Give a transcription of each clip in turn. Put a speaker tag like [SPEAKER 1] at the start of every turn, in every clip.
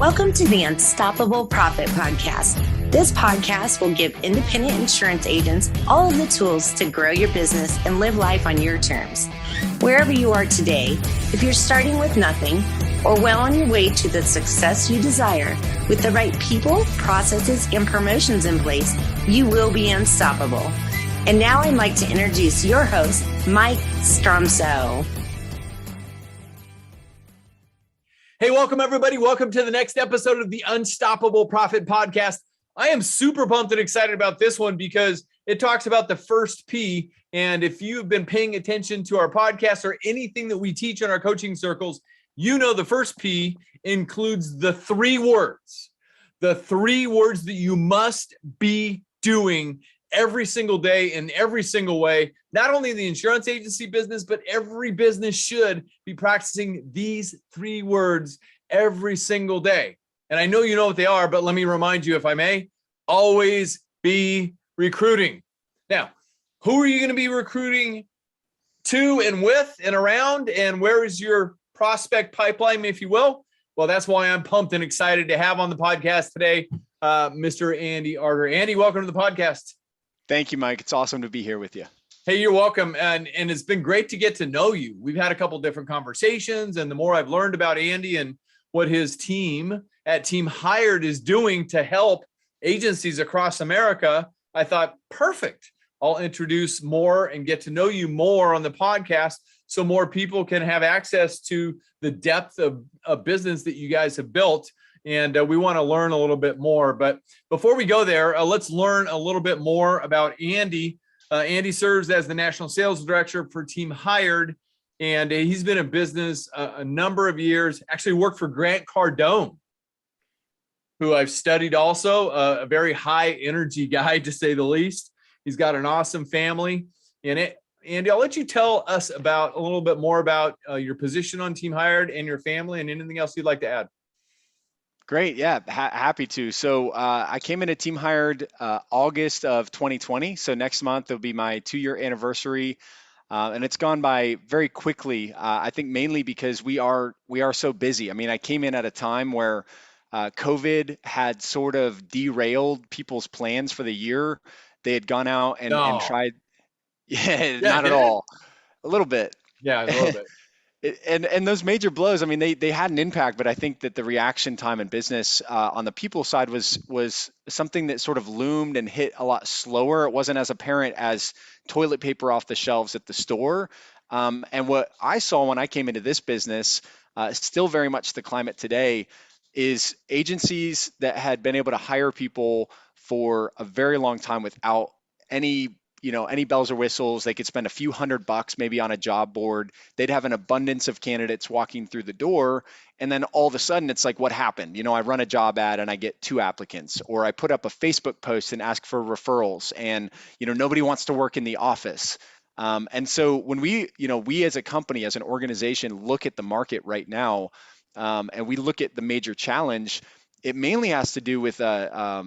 [SPEAKER 1] Welcome to the Unstoppable Profit Podcast. This podcast will give independent insurance agents all of the tools to grow your business and live life on your terms. Wherever you are today, if you're starting with nothing or well on your way to the success you desire, with the right people, processes, and promotions in place, you will be unstoppable. And now I'd like to introduce your host, Mike Stromsoe.
[SPEAKER 2] Hey, welcome everybody. Welcome to the next episode of the Unstoppable Profit Podcast. I am super pumped and excited about this one because it talks about the first P. And if you've been paying attention to our podcast or anything that we teach in our coaching circles, you know the first P includes the three words that you must be doing every single day in every single way. Not only in the insurance agency business, but every business should be practicing these three words every single day. And I know you know what they are, but let me remind you, if I may, always be recruiting. Now, who are you going to be recruiting to and with and around? And where is your prospect pipeline, if you will? Well, that's why I'm pumped and excited to have on the podcast today, Mr. Andy Arter. Andy, welcome to the podcast.
[SPEAKER 3] Thank you, Mike. It's awesome to be here with you.
[SPEAKER 2] Hey, you're welcome. And it's been great to get to know you. We've had a couple different conversations, and the more I've learned about Andy and what his team at Team Hired is doing to help agencies across America, I thought, perfect. I'll introduce more and get to know you more on the podcast so more people can have access to the depth of business that you guys have built. And we want to learn a little bit more. But before we go there, let's learn a little bit more about Andy. Andy serves as the National Sales Director for Team Hired, and he's been in business a number of years, actually worked for Grant Cardone, who I've studied also, a very high energy guy, to say the least. He's got an awesome family. And Andy, I'll let you tell us about a little bit more about your position on Team Hired and your family and anything else you'd like to add.
[SPEAKER 3] Great. Yeah, happy to. So I came into Team Hired August of 2020. So next month will be my 2-year anniversary. And it's gone by very quickly. I think mainly because we are so busy. I mean, I came in at a time where COVID had sort of derailed people's plans for the year. They had gone out and tried. Yeah, not at all. A little bit.
[SPEAKER 2] Yeah, a little bit.
[SPEAKER 3] And those major blows, I mean, they had an impact, but I think that the reaction time in business on the people side was something that sort of loomed and hit a lot slower. It wasn't as apparent as toilet paper off the shelves at the store. And what I saw when I came into this business, still very much the climate today, is agencies that had been able to hire people for a very long time without any bells or whistles. They could spend a few $100 maybe on a job board. They'd have an abundance of candidates walking through the door. And then all of a sudden it's like, what happened? I run a job ad and I get 2 applicants, or I put up a Facebook post and ask for referrals, and, nobody wants to work in the office. And so when we as a company, as an organization, look at the market right now, and we look at the major challenge, it mainly has to do with a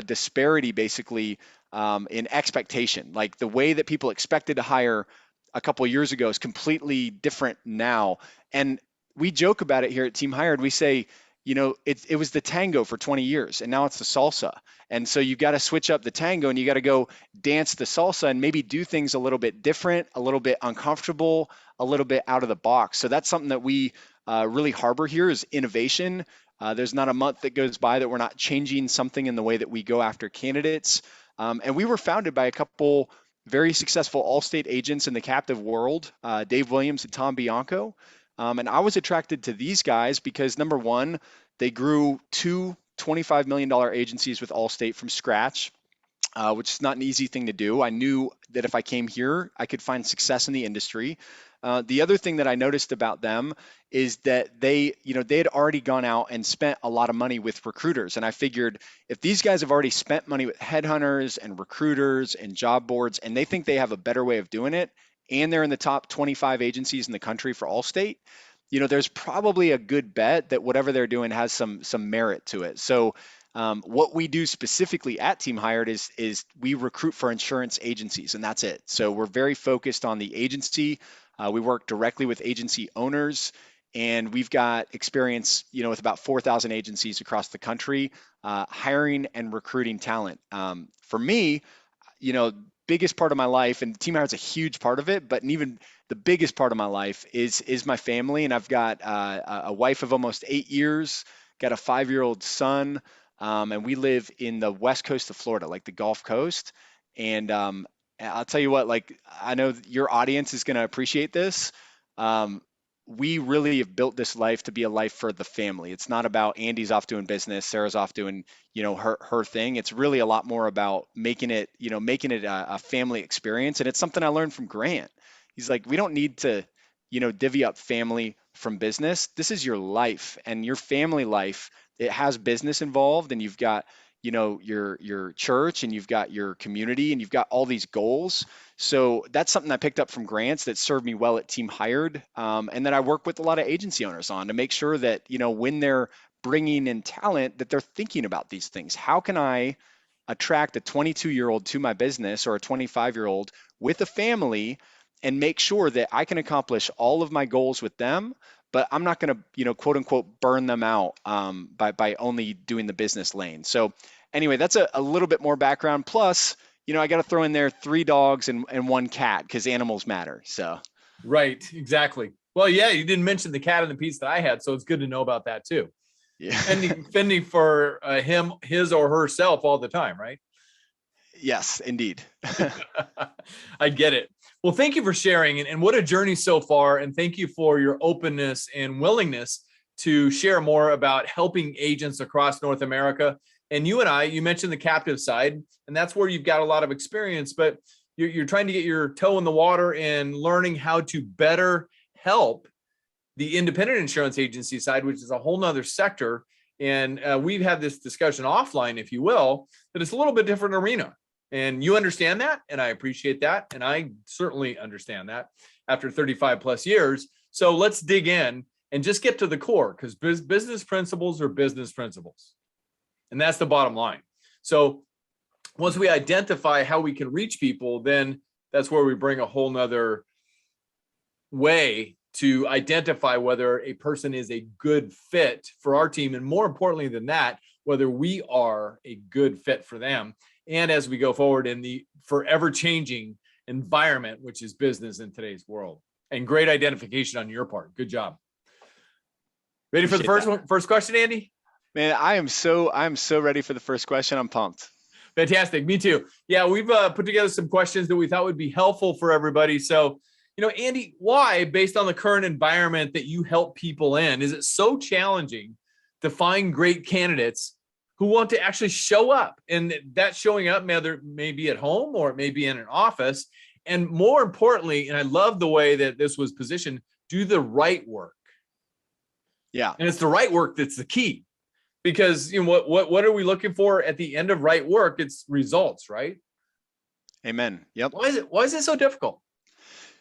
[SPEAKER 3] disparity, basically, in expectation. Like the way that people expected to hire a couple of years ago is completely different now. And we joke about it here at Team Hired. We say, it was the tango for 20 years and now it's the salsa. And so you've got to switch up the tango and you got to go dance the salsa and maybe do things a little bit different, a little bit uncomfortable, a little bit out of the box. So that's something that we really harbor here is innovation. There's not a month that goes by that we're not changing something in the way that we go after candidates. And we were founded by a couple very successful Allstate agents in the captive world, Dave Williams and Tom Bianco. And I was attracted to these guys because, number one, they grew 2 $25 million agencies with Allstate from scratch, which is not an easy thing to do. I knew that if I came here, I could find success in the industry. The other thing that I noticed about them is that they had already gone out and spent a lot of money with recruiters. And I figured if these guys have already spent money with headhunters and recruiters and job boards, and they think they have a better way of doing it, and they're in the top 25 agencies in the country for Allstate, there's probably a good bet that whatever they're doing has some merit to it. So what we do specifically at Team Hired is we recruit for insurance agencies, and that's it. So we're very focused on the agency. We work directly with agency owners, and we've got experience, with about 4,000 agencies across the country, hiring and recruiting talent. For me, biggest part of my life, and Team Hire is a huge part of it, but even the biggest part of my life is my family. And I've got a wife of almost 8 years, got a 5-year-old son, and we live in the west coast of Florida, like the Gulf Coast. And I'll tell you what, like, I know your audience is going to appreciate this. Um, we really have built this life to be a life for the family. It's not about Andy's off doing business, Sarah's off doing, her thing. It's really a lot more about making it a family experience. And it's something I learned from Grant. He's like, we don't need to, divvy up family from business. This is your life, and your family life. It has business involved, and you've got, your church, and you've got your community, and you've got all these goals. So that's something I picked up from Grants that served me well at Team Hired, and that I work with a lot of agency owners on to make sure that, when they're bringing in talent, that they're thinking about these things. How can I attract a 22-year-old to my business, or a 25-year-old with a family, and make sure that I can accomplish all of my goals with them, but I'm not going to, quote unquote, burn them out by only doing the business lane. So anyway, that's a little bit more background. Plus, I got to throw in there 3 dogs and 1 cat, because animals matter. So.
[SPEAKER 2] Right. Exactly. Well, yeah, you didn't mention the cat in the piece that I had, so it's good to know about that too.
[SPEAKER 3] Yeah.
[SPEAKER 2] Fending for him, his or herself all the time, right?
[SPEAKER 3] Yes, indeed.
[SPEAKER 2] I get it. Well, thank you for sharing, and what a journey so far. And thank you for your openness and willingness to share more about helping agents across North America. And you mentioned the captive side, and that's where you've got a lot of experience, but you're trying to get your toe in the water and learning how to better help the independent insurance agency side, which is a whole nother sector. And we've had this discussion offline, if you will, that it's a little bit different arena. And you understand that, and I appreciate that. And I certainly understand that after 35 plus years. So let's dig in and just get to the core, because business principles are business principles. And that's the bottom line. So once we identify how we can reach people, then that's where we bring a whole nother way to identify whether a person is a good fit for our team. And more importantly than that, whether we are a good fit for them. And as we go forward in the forever changing environment, which is business in today's world. And great identification on your part. Good job. Ready for the first question, Andy?
[SPEAKER 3] Man, I'm so ready for the first question. I'm pumped.
[SPEAKER 2] Fantastic. Me too. Yeah, we've put together some questions that we thought would be helpful for everybody. So, Andy, why, based on the current environment that you help people in, is it so challenging to find great candidates who want to actually show up? And that showing up may be at home, or it may be in an office. And more importantly, and I love the way that this was positioned, do the right work.
[SPEAKER 3] Yeah.
[SPEAKER 2] And it's the right work that's the key. Because what are we looking for at the end of right work? It's results, right?
[SPEAKER 3] Amen. Yep.
[SPEAKER 2] Why is it so difficult?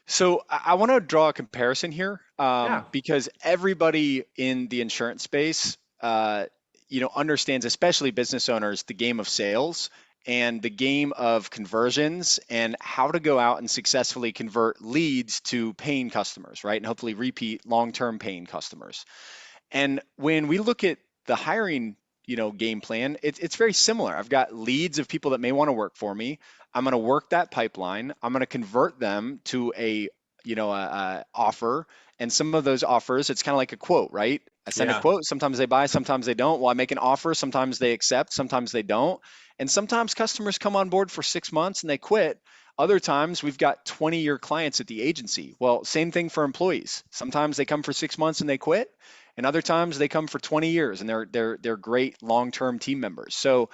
[SPEAKER 3] So I want to draw a comparison here,
[SPEAKER 2] Yeah.
[SPEAKER 3] because everybody in the insurance space, understands, especially business owners, the game of sales and the game of conversions, and how to go out and successfully convert leads to paying customers, right? And hopefully repeat long-term paying customers. And when we look at the hiring, game plan, it's very similar. I've got leads of people that may want to work for me. I'm going to work that pipeline. I'm going to convert them to a offer. And some of those offers, it's kind of like a quote, right? I send a quote. Sometimes they buy, sometimes they don't. Well, I make an offer. Sometimes they accept, sometimes they don't. And sometimes customers come on board for 6 months and they quit. Other times we've got 20-year clients at the agency. Well, same thing for employees. Sometimes they come for 6 months and they quit. And other times they come for 20 years and they're great long-term team members. So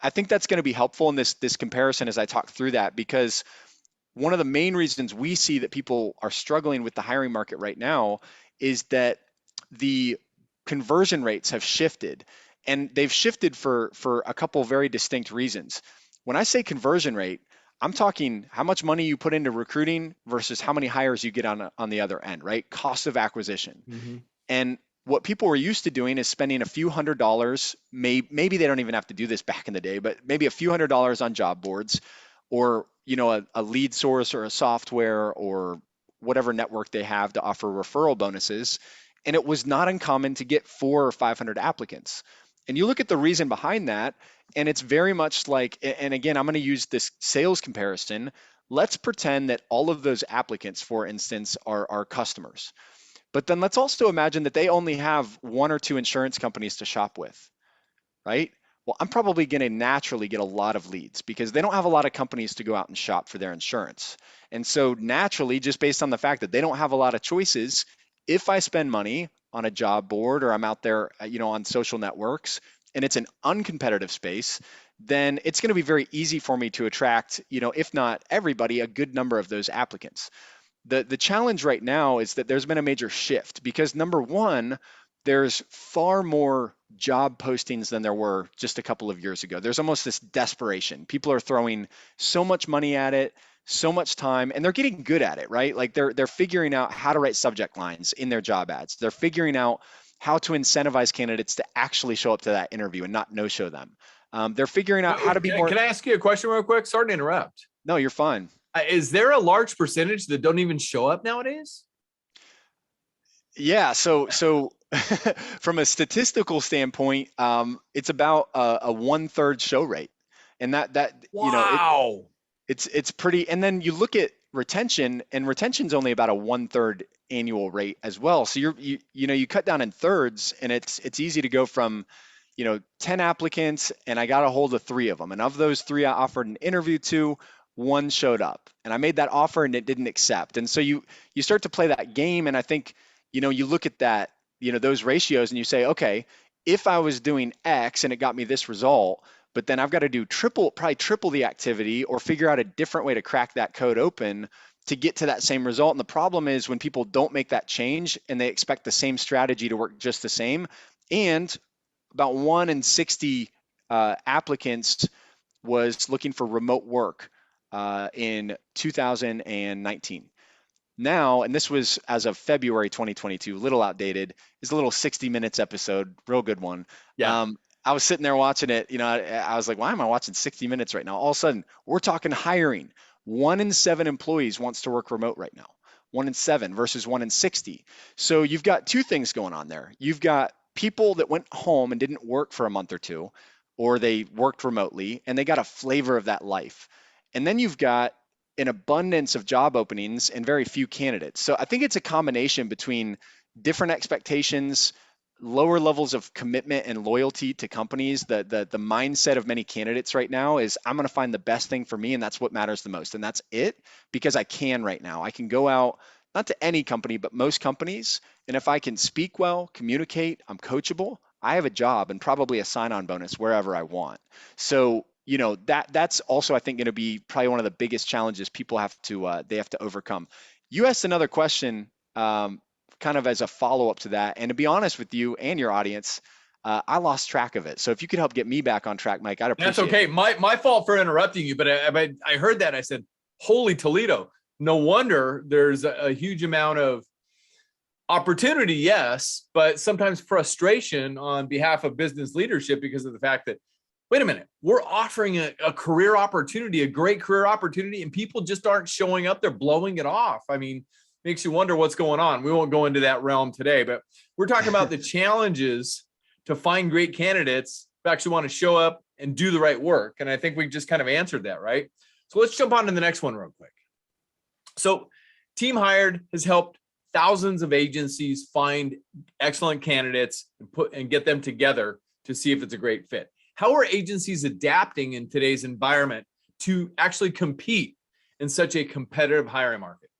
[SPEAKER 3] I think that's going to be helpful in this comparison as I talk through that, because one of the main reasons we see that people are struggling with the hiring market right now is that the conversion rates have shifted, and they've shifted for a couple very distinct reasons. When I say conversion rate, I'm talking how much money you put into recruiting versus how many hires you get on the other end, right? Cost of acquisition. Mm-hmm. And what people were used to doing is spending a few $100s, maybe they don't even have to do this back in the day, but maybe a few $100s on job boards, or a lead source or a software or whatever network they have to offer referral bonuses. and it was not uncommon to get 400 or 500 applicants. And you look at the reason behind that, and it's very much like, and again, I'm going to use this sales comparison. Let's pretend that all of those applicants, for instance, are our customers. But then let's also imagine that they only have one or two insurance companies to shop with, right? Well, I'm probably going to naturally get a lot of leads because they don't have a lot of companies to go out and shop for their insurance. And so naturally, just based on the fact that they don't have a lot of choices, if I spend money on a job board or I'm out there, on social networks, and it's an uncompetitive space, then it's going to be very easy for me to attract, if not everybody, a good number of those applicants. The challenge right now is that there's been a major shift because number one, there's far more job postings than there were just a couple of years ago. There's almost this desperation. People are throwing so much money at it, so much time, and they're getting good at it, right? Like they're figuring out how to write subject lines in their job ads. They're figuring out how to incentivize candidates to actually show up to that interview and not no-show them. They're figuring out how to be more.
[SPEAKER 2] Can I ask you a question real quick? Sorry to interrupt.
[SPEAKER 3] No, you're fine.
[SPEAKER 2] Is there a large percentage that don't even show up nowadays?
[SPEAKER 3] Yeah. So from a statistical standpoint, it's about a 1/3 show rate, and that
[SPEAKER 2] Wow.
[SPEAKER 3] it's pretty. And then you look at retention, and retention's only about a 1/3 annual rate as well. So you cut down in thirds, and it's easy to go from 10 applicants, and I got a hold of 3 of them, and of those 3 I offered an interview to. 1 showed up, and I made that offer, and it didn't accept. And so you start to play that game, and I think you look at that, those ratios, and you say, okay, if I was doing X and it got me this result, but then I've got to do probably triple the activity or figure out a different way to crack that code open to get to that same result. And the problem is when people don't make that change and they expect the same strategy to work just the same, and about 1 in 60 applicants was looking for remote work in 2019. Now, and this was as of February 2022, a little outdated, is a little 60 Minutes episode, real good one.
[SPEAKER 2] Yeah.
[SPEAKER 3] I was sitting there watching it, I was like, why am I watching 60 Minutes right now? All of a sudden, we're talking hiring. 1 in 7 employees wants to work remote right now. 1 in 7 versus 1 in 60. So you've got 2 things going on there. You've got people that went home and didn't work for a month or 2, or they worked remotely and they got a flavor of that life. And then you've got an abundance of job openings and very few candidates. So I think it's a combination between different expectations, lower levels of commitment and loyalty to companies. The mindset of many candidates right now is I'm going to find the best thing for me, and that's what matters the most. And that's it, because I can right now. I can go out, not to any company, but most companies. And if I can speak well, communicate, I'm coachable, I have a job and probably a sign-on bonus wherever I want. So that's also, I think, going to be probably one of the biggest challenges people have to overcome. You asked another question kind of as a follow-up to that, and to be honest with you and your audience, I lost track of it. So if you could help get me back on track, Mike, I'd appreciate it.
[SPEAKER 2] That's okay. My fault for interrupting you, but I heard that. I said, holy Toledo. No wonder there's a huge amount of opportunity, yes, but sometimes frustration on behalf of business leadership because of the fact that, wait a minute, we're offering a career opportunity, a great career opportunity, and people just aren't showing up. They're blowing it off. I mean, makes you wonder what's going on. We won't go into that realm today, but we're talking about the challenges to find great candidates who actually want to show up and do the right work. And I think we just kind of answered that, right? So let's jump on to the next one real quick. So Team Hired has helped thousands of agencies find excellent candidates and get them together to see if it's a great fit. How are agencies adapting in today's environment to actually compete in such a competitive hiring market?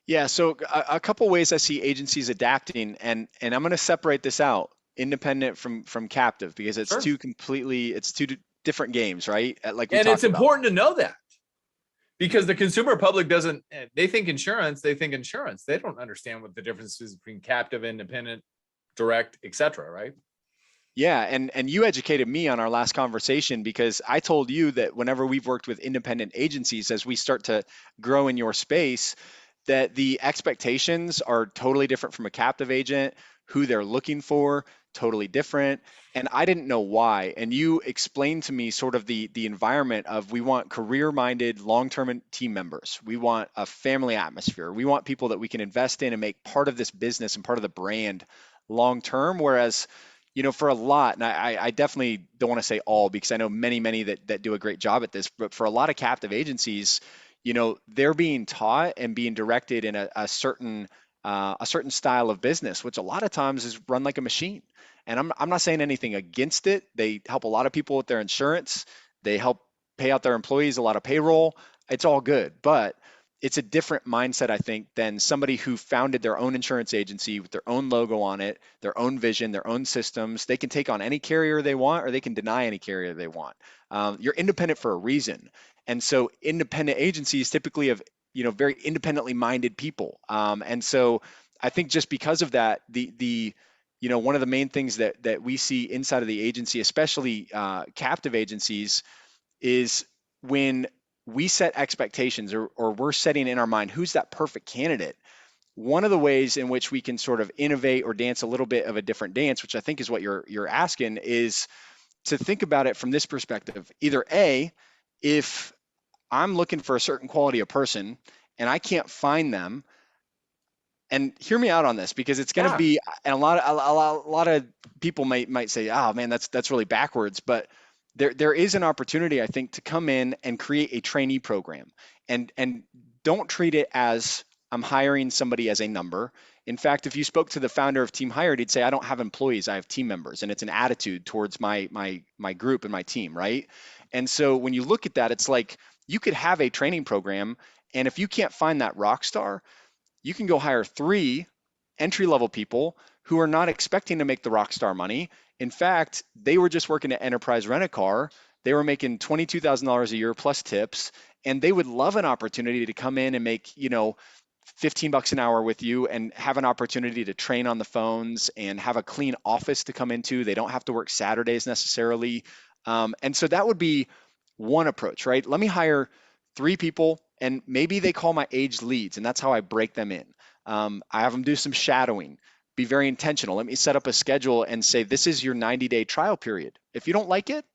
[SPEAKER 3] Yeah, so a couple ways I see agencies adapting, and I'm going to separate this out, independent from captive, because it's
[SPEAKER 2] Sure.
[SPEAKER 3] it's 2 different games, right? Like
[SPEAKER 2] and it's important to know that, because the consumer public doesn't, they think insurance. They don't understand what the difference is between captive, independent, direct, etc. Right?
[SPEAKER 3] Yeah, and you educated me on our last conversation, because I told you that whenever we've worked with independent agencies, as we start to grow in your space, that the expectations are totally different from a captive agent, who they're looking for, totally different. And I didn't know why. And you explained to me sort of the environment of, we want career-minded, long-term team members. We want a family atmosphere. We want people that we can invest in and make part of this business and part of the brand long-term. Whereas, for a lot, and I definitely don't want to say all, because I know many that do a great job at this, but for a lot of captive agencies, they're being taught and being directed in a certain style of business, which a lot of times is run like a machine. And I'm not saying anything against it. They help a lot of people with their insurance. They help pay out their employees a lot of payroll. It's all good, but it's a different mindset, I think, than somebody who founded their own insurance agency with their own logo on it, their own vision, their own systems. They can take on any carrier they want, or they can deny any carrier they want. You're independent for a reason. And so independent agencies typically have, very independently minded people. And so I think just because of that, one of the main things that we see inside of the agency, especially captive agencies, is when we set expectations, or we're setting in our mind who's that perfect candidate. One of the ways in which we can sort of innovate or dance a little bit of a different dance, which I think is what you're asking, is to think about it from this perspective. Either A, if I'm looking for a certain quality of person and I can't find them, and hear me out on this, because it's going to be, and a lot of people might say, oh man, that's really backwards, but there is an opportunity, I think, to come in and create a trainee program, and don't treat it as I'm hiring somebody as a number. In fact, if you spoke to the founder of Team Hired, he'd say, I don't have employees, I have team members, and it's an attitude towards my group and my team, right? And so when you look at that, it's like you could have a training program, and if you can't find that rock star, you can go hire 3 entry-level people who are not expecting to make the rock star money. In fact, they were just working at Enterprise Rent-A-Car. They were making $22,000 a year plus tips, and they would love an opportunity to come in and make, $15 an hour with you, and have an opportunity to train on the phones and have a clean office to come into. They don't have to work Saturdays necessarily. And so that would be one approach, right? Let me hire 3 people, and maybe they call my age leads, and that's how I break them in. I have them do some shadowing, be very intentional. Let me set up a schedule and say, this is your 90-day trial period. If you don't like it,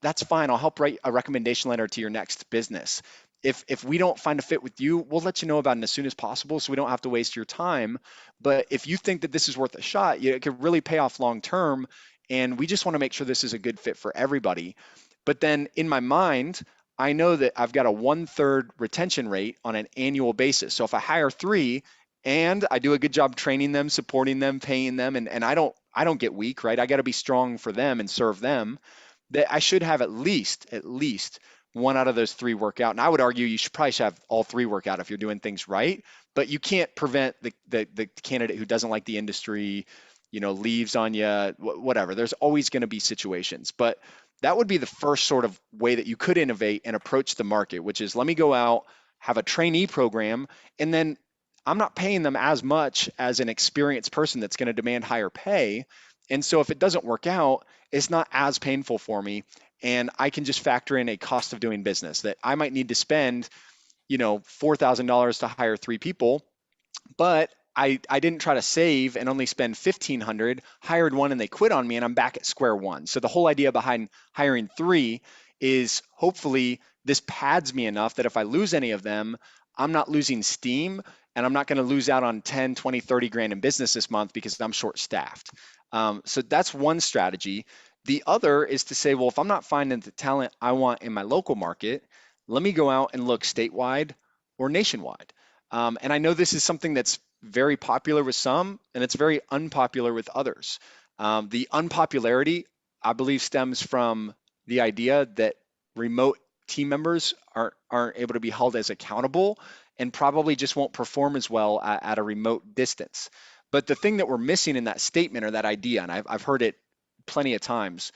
[SPEAKER 3] that's fine. I'll help write a recommendation letter to your next business. If we don't find a fit with you, we'll let you know about it as soon as possible, so we don't have to waste your time. But if you think that this is worth a shot, it could really pay off long term, and we just want to make sure this is a good fit for everybody. But then in my mind, I know that I've got a 1/3 retention rate on an annual basis. So if I hire 3 and I do a good job training them, supporting them, paying them, and I don't get weak, right? I got to be strong for them and serve them, that I should have at least 1 out of those 3 work out. And I would argue you should probably have all 3 work out if you're doing things right, but you can't prevent the candidate who doesn't like the industry, leaves on you, whatever. There's always going to be situations, but that would be the first sort of way that you could innovate and approach the market, which is, let me go out, have a trainee program, and then I'm not paying them as much as an experienced person that's going to demand higher pay. And so if it doesn't work out, it's not as painful for me. And I can just factor in a cost of doing business that I might need to spend, $4,000 to hire 3 people, but I didn't try to save and only spend $1,500, hired 1 and they quit on me, and I'm back at square one. So the whole idea behind hiring 3 is, hopefully this pads me enough that if I lose any of them, I'm not losing steam, and I'm not going to lose out on 10, 20, 30 grand in business this month because I'm short staffed. So that's one strategy. The other is to say, well, if I'm not finding the talent I want in my local market, let me go out and look statewide or nationwide. And I know this is something that's very popular with some, and it's very unpopular with others. The unpopularity, I believe, stems from the idea that remote team members aren't able to be held as accountable, and probably just won't perform as well at a remote distance. But the thing that we're missing in that statement, or that idea, and I've heard it plenty of times,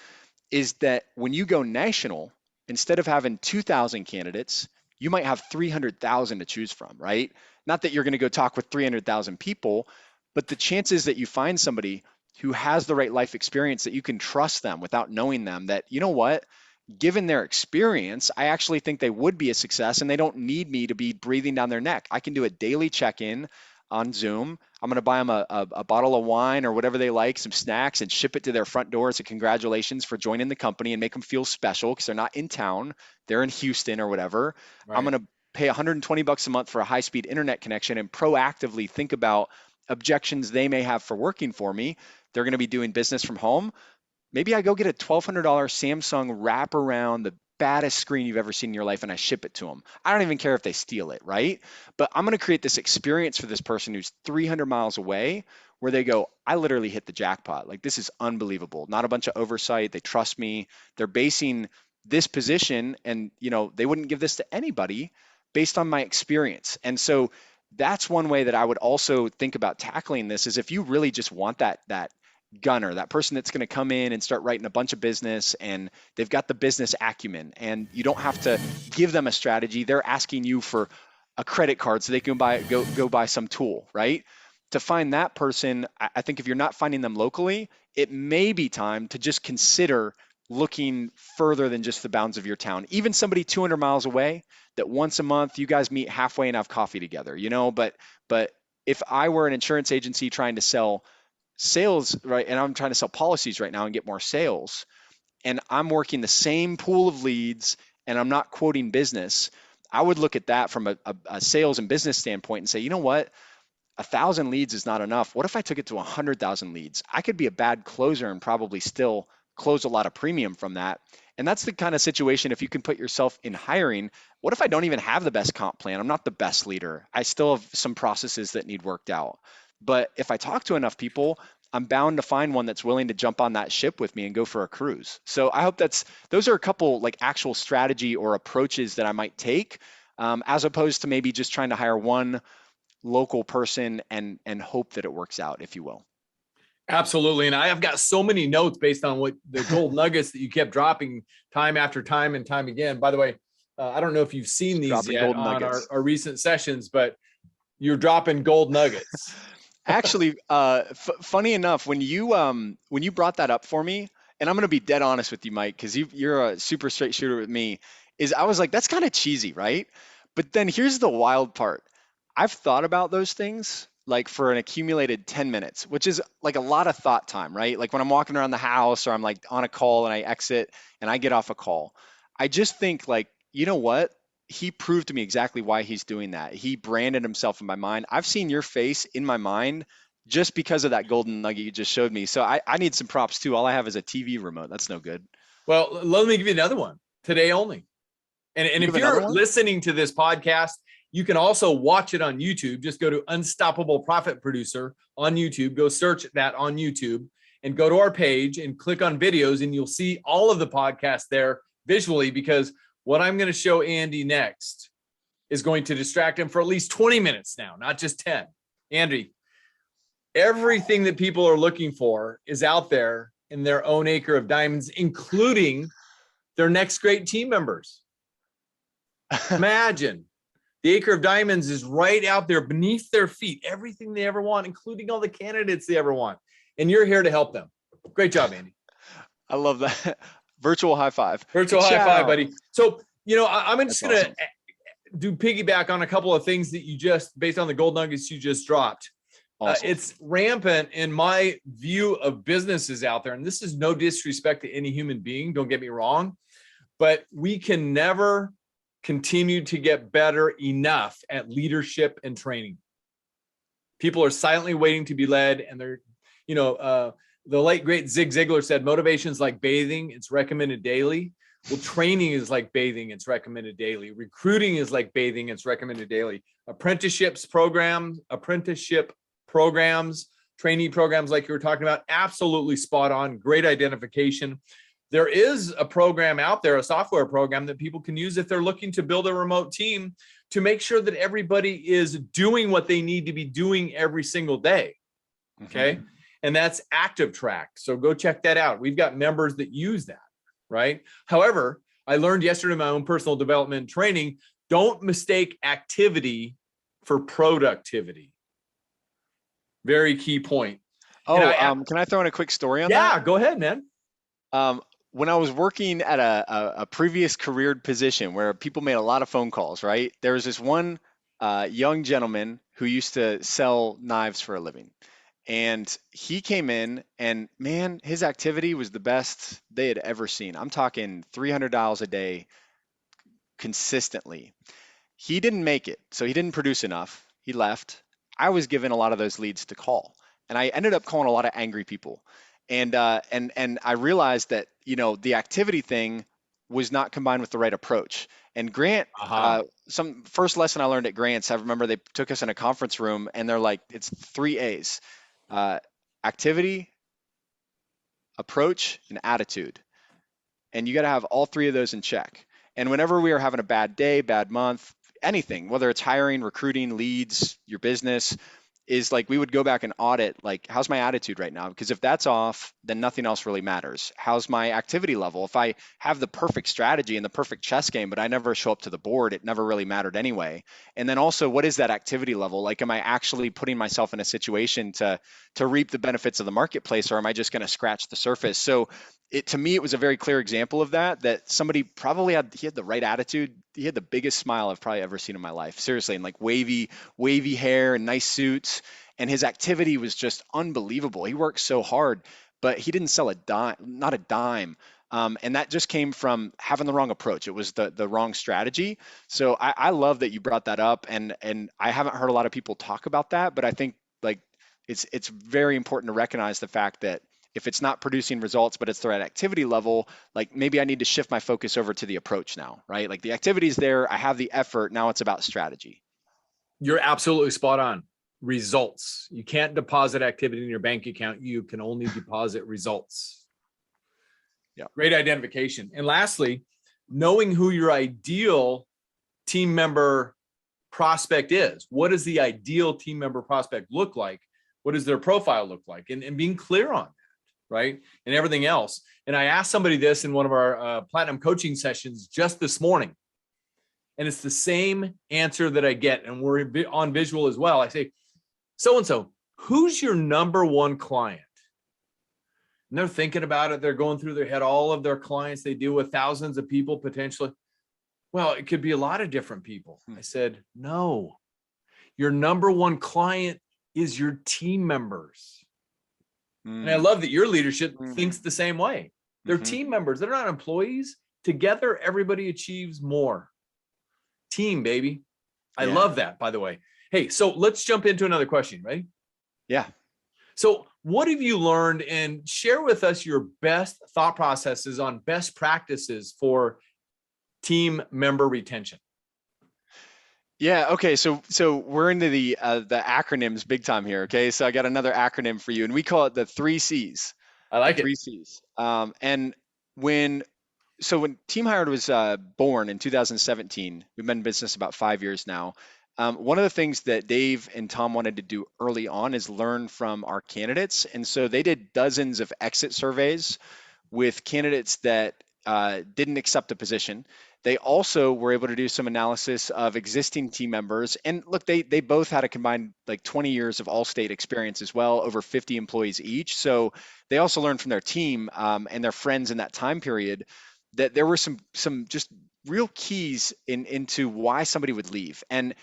[SPEAKER 3] is that when you go national, instead of having 2,000 candidates, you might have 300,000 to choose from, right? Not that you're going to go talk with 300,000 people, but the chances that you find somebody who has the right life experience, that you can trust them without knowing them, that, you know what, given their experience, I actually think they would be a success, and they don't need me to be breathing down their neck. I can do a daily check-in on Zoom. I'm going to buy them a bottle of wine or whatever they like, some snacks, and ship it to their front door as a congratulations for joining the company and make them feel special because they're not in town. They're in Houston or whatever.
[SPEAKER 2] Right.
[SPEAKER 3] I'm going to pay $120 a month for a high-speed internet connection and proactively think about objections they may have for working for me. They're going to be doing business from home. Maybe I go get a $1,200 Samsung wraparound, the baddest screen you've ever seen in your life, and I ship it to them. I don't even care if they steal it, right? But I'm going to create this experience for this person who's 300 miles away where they go, I literally hit the jackpot. Like, this is unbelievable. Not a bunch of oversight. They trust me. They're basing this position, and they wouldn't give this to anybody based on my experience. And so that's one way that I would also think about tackling this is if you really just want that gunner, that person that's going to come in and start writing a bunch of business and they've got the business acumen and you don't have to give them a strategy. They're asking you for a credit card so they can go buy some tool, right? To find that person, I think if you're not finding them locally, it may be time to just consider looking further than just the bounds of your town. Even somebody 200 miles away that once a month you guys meet halfway and have coffee together, but if I were an insurance agency trying to sell sales, right, and I'm trying to sell policies right now and get more sales, and I'm working the same pool of leads and I'm not quoting business, I would look at that from a sales and business standpoint and say, you know what, 1,000 leads is not enough. What if I took it to 100,000 leads? I could be a bad closer and probably still close a lot of premium from that. And that's the kind of situation, if you can put yourself in hiring, what if I don't even have the best comp plan? I'm not the best leader. I still have some processes that need worked out. But if I talk to enough people, I'm bound to find one that's willing to jump on that ship with me and go for a cruise. So I hope those are a couple like actual strategy or approaches that I might take, as opposed to maybe just trying to hire one local person and hope that it works out, if you will.
[SPEAKER 2] Absolutely. And I have got so many notes based on what the gold nuggets that you kept dropping time after time and time again. By the way, I don't know if you've seen these yet on our recent sessions, but you're dropping gold nuggets.
[SPEAKER 3] Actually, funny enough, when you brought that up for me, and I'm going to be dead honest with you, Mike, because you're a super straight shooter with me, is I was like, that's kind of cheesy, right? But then here's the wild part. I've thought about those things like for an accumulated 10 minutes, which is like a lot of thought time, right? Like when I'm walking around the house or I'm like on a call and I exit and I get off a call, I just think like, you know what? He proved to me exactly why he's doing that. He branded himself in my mind. I've seen your face in my mind just because of that golden nugget you just showed me. So I need some props too. All I have is a TV remote. That's no good.
[SPEAKER 2] Well, let me give you another one today only. And if you're listening to this podcast, you can also watch it on YouTube. Just go to Unstoppable Profit Producer on YouTube. Go search that on YouTube and go to our page and click on videos, and you'll see all of the podcasts there visually, because what I'm going to show Andy next is going to distract him for at least 20 minutes now, not just 10. Andy, everything that people are looking for is out there in their own acre of diamonds, including their next great team members. Imagine. The acre of diamonds is right out there beneath their feet, everything they ever want, including all the candidates they ever want. And you're here to help them. Great job, Andy.
[SPEAKER 3] I love that. Virtual high five.
[SPEAKER 2] Virtual high five, buddy. So, I'm just going to do piggyback on a couple of things that you just, based on the gold nuggets you just dropped. Awesome. It's rampant in my view of businesses out there. And this is no disrespect to any human being. Don't get me wrong. But we can never continue to get better enough at leadership and training. People are silently waiting to be led, and they're, the late great Zig Ziglar said, motivation is like bathing, it's recommended daily. Well, training is like bathing, it's recommended daily. Recruiting is like bathing, it's recommended daily. Apprenticeship programs, trainee programs like you were talking about, absolutely spot on, great identification. There is a program out there, a software program that people can use if they're looking to build a remote team to make sure that everybody is doing what they need to be doing every single day. Okay. Mm-hmm. And that's Active Track. So go check that out. We've got members that use that, right? However, I learned yesterday in my own personal development training, don't mistake activity for productivity. Very key point.
[SPEAKER 3] Oh, can I throw in a quick story on that?
[SPEAKER 2] Yeah, go ahead, man.
[SPEAKER 3] When I was working at a previous career position where people made a lot of phone calls, right? There was this one young gentleman who used to sell knives for a living. And he came in, and man, his activity was the best they had ever seen. I'm talking $300 a day consistently. He didn't make it, so he didn't produce enough. He left. I was given a lot of those leads to call, and I ended up calling a lot of angry people. And I realized that the activity thing was not combined with the right approach. And Grant,
[SPEAKER 2] Aha.
[SPEAKER 3] some first lesson I learned at Grant's, I remember they took us in a conference room, and they're like, it's three A's: uh, activity, approach, and attitude. And you got to have all three of those in check. And whenever we are having a bad day, bad month, anything, whether it's hiring, recruiting, leads, your business, is like we would go back and audit, like, how's my attitude right now? Because if that's off, then nothing else really matters. How's my activity level? If I have the perfect strategy and the perfect chess game, but I never show up to the board, it never really mattered anyway. And then also, what is that activity level? Like, am I actually putting myself in a situation to reap the benefits of the marketplace, or am I just going to scratch the surface? So to me, it was a very clear example of that somebody probably he had the right attitude. He had the biggest smile I've probably ever seen in my life. Seriously, and like wavy hair and nice suits. And his activity was just unbelievable. He worked so hard, but he didn't sell a dime, not a dime. And that just came from having the wrong approach. It was the wrong strategy. So I love that you brought that up. And I haven't heard a lot of people talk about that, but I think like it's very important to recognize the fact that if it's not producing results, but it's the right activity level, like maybe I need to shift my focus over to the approach now, right? Like the activity's there, I have the effort, now it's about strategy.
[SPEAKER 2] You're absolutely spot on. Results. You can't deposit activity in your bank account. You can only deposit results.
[SPEAKER 3] Yeah.
[SPEAKER 2] Great identification. And lastly, knowing who your ideal team member prospect is. What does the ideal team member prospect look like? What does their profile look like? And being clear on that, right? And everything else. And I asked somebody this in one of our platinum coaching sessions just this morning. And it's the same answer that I get. And we're on visual as well. I say, so-and-so, who's your number one client? And they're thinking about it. They're going through their head, all of their clients. They deal with thousands of people potentially. Well, it could be a lot of different people. I said, no, your number one client is your team members. And I love that your leadership thinks the same way. They're team members. They're not employees. Together, everybody achieves more. Team, baby. I love that, by the way. Hey, so let's jump into another question, right?
[SPEAKER 3] Yeah.
[SPEAKER 2] So what have you learned, and share with us your best thought processes on best practices for team member retention?
[SPEAKER 3] Yeah. Okay. So we're into the acronyms big time here. Okay. So I got another acronym for you, and we call it the three C's.
[SPEAKER 2] I like
[SPEAKER 3] the three C's. And when Team Hired was born in 2017, we've been in business about 5 years now. One of the things that Dave and Tom wanted to do early on is learn from our candidates, and so they did dozens of exit surveys with candidates that didn't accept a position. They also were able to do some analysis of existing team members. And look, they both had a combined like 20 years of Allstate experience as well, over 50 employees each. So they also learned from their team and their friends in that time period that there were some just real keys into why somebody would leave. And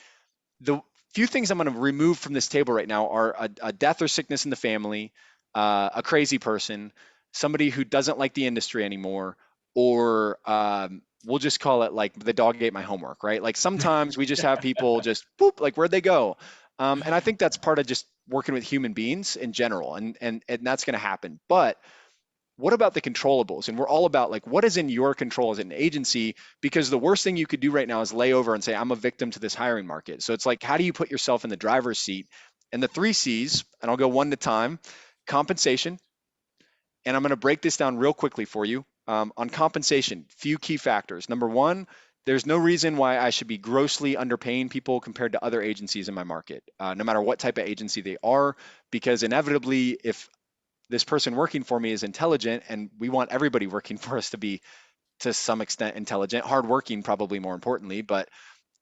[SPEAKER 3] the few things I'm going to remove from this table right now are a death or sickness in the family, a crazy person, somebody who doesn't like the industry anymore, or we'll just call it like the dog ate my homework, right? Like sometimes we just have people just boop, like where'd they go? And I think that's part of just working with human beings in general, and that's going to happen. But what about the controllables? And we're all about like what is in your control as an agency, because the worst thing you could do right now is lay over and say, I'm a victim to this hiring market. So it's like, how do you put yourself in the driver's seat? And the three C's, and I'll go one at a time: compensation. And I'm going to break this down real quickly for you. On compensation, few key factors. Number one, there's no reason why I should be grossly underpaying people compared to other agencies in my market, no matter what type of agency they are, because inevitably, if this person working for me is intelligent, and we want everybody working for us to be to some extent intelligent, hardworking, probably more importantly, but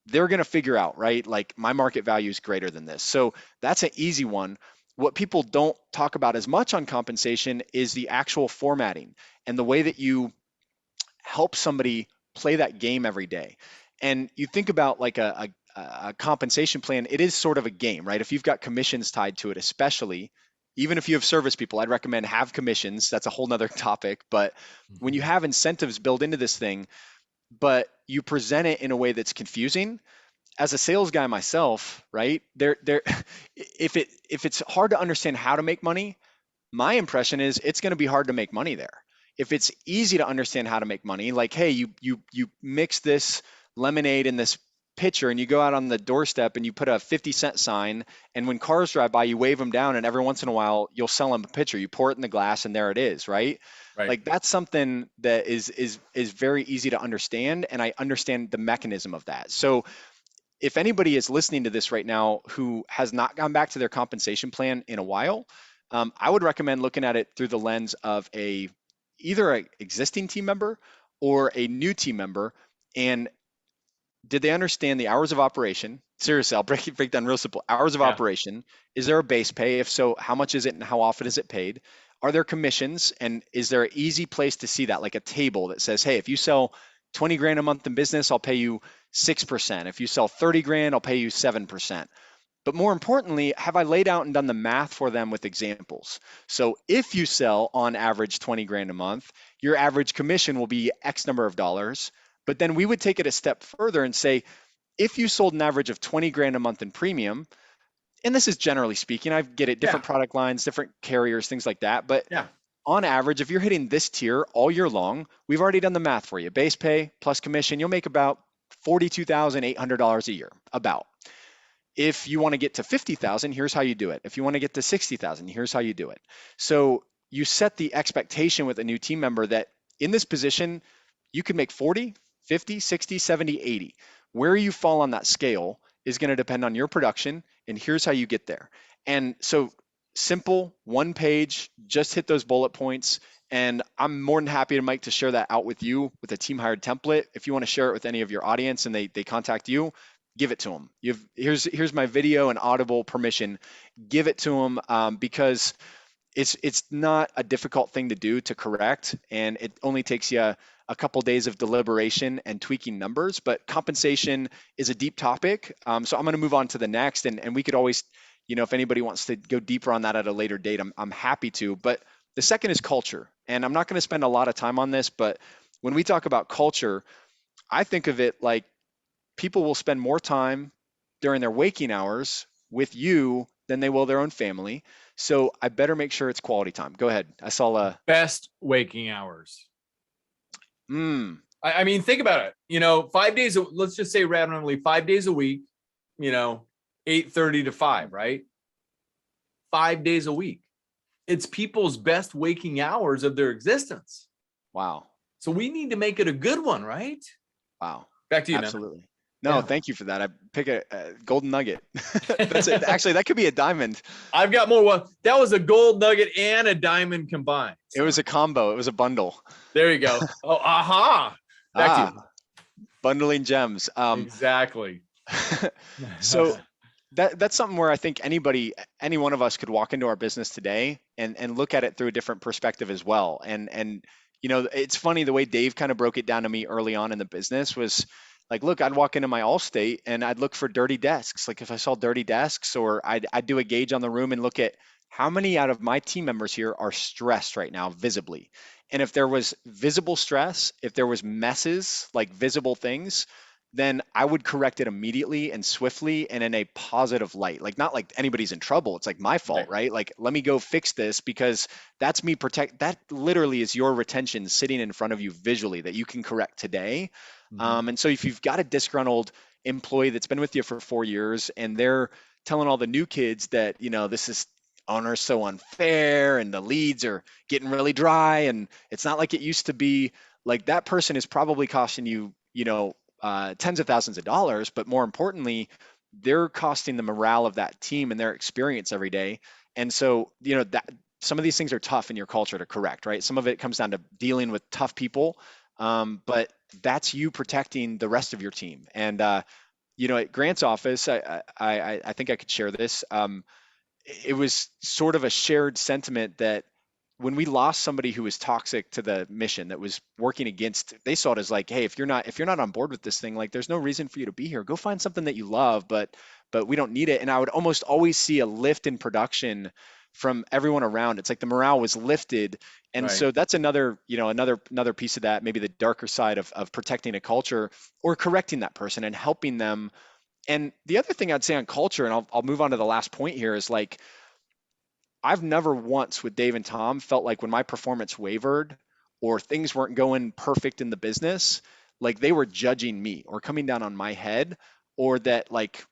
[SPEAKER 3] they're going to figure out, right? Like my market value is greater than this. So that's an easy one. What people don't talk about as much on compensation is the actual formatting and the way that you help somebody play that game every day. And you think about like a compensation plan, it is sort of a game, right? If you've got commissions tied to it, especially, even if you have service people, I'd recommend have commissions. That's a whole nother topic. But when you have incentives built into this thing, but you present it in a way that's confusing, as a sales guy myself, right? If it's hard to understand how to make money, my impression is it's going to be hard to make money there. If it's easy to understand how to make money, like, hey, you mix this lemonade in this pitcher and you go out on the doorstep and you put a 50-cent sign, and when cars drive by you wave them down, and every once in a while you'll sell them a pitcher, you pour it in the glass and there it is, right?
[SPEAKER 2] Right.
[SPEAKER 3] Like that's something that is very easy to understand, and I understand the mechanism of that. So if anybody is listening to this right now who has not gone back to their compensation plan in a while, I would recommend looking at it through the lens of either an existing team member or a new team member. And did they understand the hours of operation? Seriously, I'll break down real simple. Hours of operation. Is there a base pay? If so, how much is it and how often is it paid? Are there commissions? And is there an easy place to see that, like a table that says, hey, if you sell 20 grand a month in business, I'll pay you 6%. If you sell 30 grand, I'll pay you 7%. But more importantly, have I laid out and done the math for them with examples? So if you sell on average 20 grand a month, your average commission will be X number of dollars. But then we would take it a step further and say, if you sold an average of 20 grand a month in premium, and this is generally speaking, I get it, different product lines, different carriers, things like that. But on average, if you're hitting this tier all year long, we've already done the math for you. Base pay plus commission, you'll make about $42,800 a year, about. If you want to get to 50,000, here's how you do it. If you want to get to 60,000, here's how you do it. So you set the expectation with a new team member that in this position, you can make 40, 50, 60, 70, 80. Where you fall on that scale is going to depend on your production, and here's how you get there. And so simple, one page, just hit those bullet points. And I'm more than happy, Mike, to share that out with you with a team hired template. If you want to share it with any of your audience and they contact you, give it to them. Here's my video and audible permission. Give it to them because it's not a difficult thing to do to correct, and it only takes you a couple days of deliberation and tweaking numbers. But compensation is a deep topic, so I'm going to move on to the next, and we could always, if anybody wants to go deeper on that at a later date, I'm happy to. But the second is culture, and I'm not going to spend a lot of time on this, but when we talk about culture, I think of it like people will spend more time during their waking hours with you than they will their own family. So I better make sure it's quality time. Go ahead. I saw
[SPEAKER 2] best waking hours. I mean, think about it. 5 days, let's just say randomly 5 days a week, 8:30 to 5, right? 5 days a week. It's people's best waking hours of their existence.
[SPEAKER 3] Wow.
[SPEAKER 2] So we need to make it a good one, right?
[SPEAKER 3] Wow.
[SPEAKER 2] Back to you,
[SPEAKER 3] Absolutely.
[SPEAKER 2] man.
[SPEAKER 3] No, thank you for that. I pick a golden nugget. That's it. Actually, that could be a diamond.
[SPEAKER 2] I've got more. Well, that was a gold nugget and a diamond combined.
[SPEAKER 3] So. It was a combo. It was a bundle.
[SPEAKER 2] There you go. Oh, aha. Back to you.
[SPEAKER 3] Bundling gems.
[SPEAKER 2] Exactly.
[SPEAKER 3] So that's something where I think any one of us could walk into our business today and look at it through a different perspective as well. And it's funny the way Dave kind of broke it down to me early on in the business was like, look, I'd walk into my Allstate and I'd look for dirty desks. Like if I saw dirty desks, or I'd do a gauge on the room and look at how many out of my team members here are stressed right now visibly. And if there was visible stress, if there was messes, like visible things, then I would correct it immediately and swiftly and in a positive light. Like not like anybody's in trouble. It's like my fault, right? Like let me go fix this because that's me that literally is your retention sitting in front of you visually that you can correct today. And so if you've got a disgruntled employee that's been with you for 4 years and they're telling all the new kids that, this is owner's so unfair and the leads are getting really dry and it's not like it used to be, like that person is probably costing you, tens of thousands of dollars, but more importantly, they're costing the morale of that team and their experience every day. And so, that some of these things are tough in your culture to correct, right? Some of it comes down to dealing with tough people. But that's you protecting the rest of your team. And, at Grant's office, I think I could share this. It was sort of a shared sentiment that when we lost somebody who was toxic to the mission, that was working against, they saw it as like, hey, if you're not on board with this thing, like there's no reason for you to be here. Go find something that you love, but we don't need it. And I would almost always see a lift in production from everyone around. It's like the morale was lifted. And
[SPEAKER 2] Right.
[SPEAKER 3] so that's another, another piece of that, maybe the darker side of protecting a culture or correcting that person and helping them. And the other thing I'd say on culture, and I'll move on to the last point here, is like, I've never once with Dave and Tom felt like when my performance wavered or things weren't going perfect in the business, like they were judging me or coming down on my head, or that like